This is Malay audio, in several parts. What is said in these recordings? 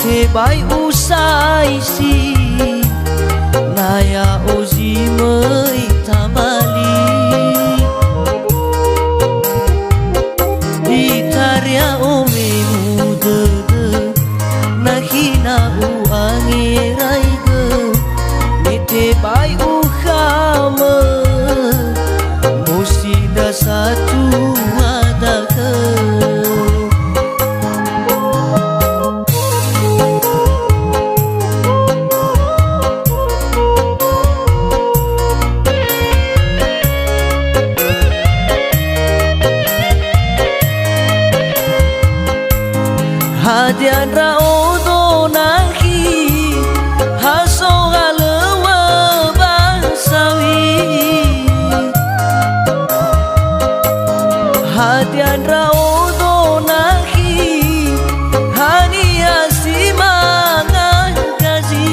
te bai usai si naya ozi mai tamali itaria ome muda nahina u angirai ge me te bai u khama musida satu ada ke hadian raudo nahi haso galewa basawi hadian raudo nahi hani asimangan kazi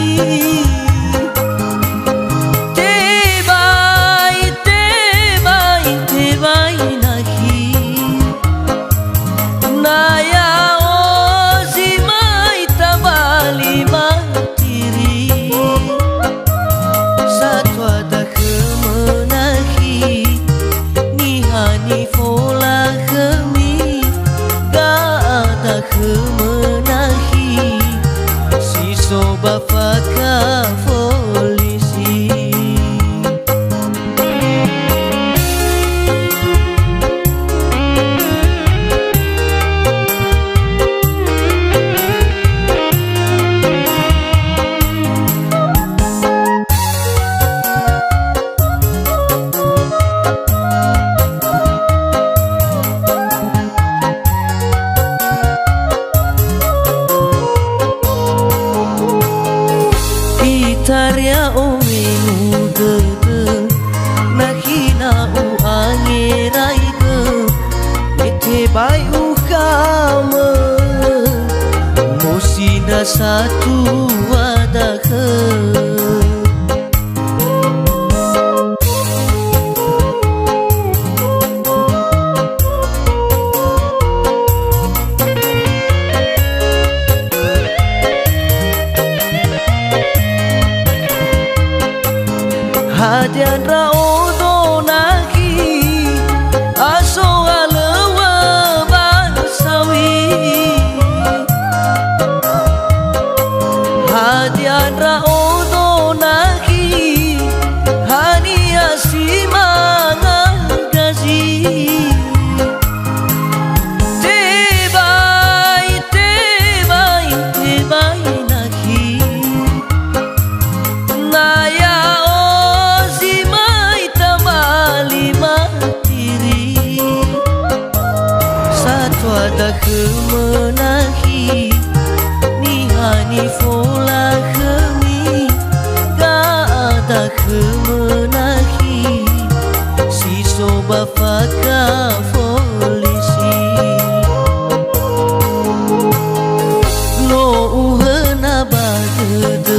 tebai nahi naya kemenahi si soba faka polisi itaria ome muda nahina u angirai ge mete bai u kama musina satu ada ke hadian raudo nahi aso galewa basawi hadian raudo nahi hani asimangan gazi tebai nahi naya ada kemenahi nihani fola kemi ga ada kemenahi si soba faka polisi no uhena bagede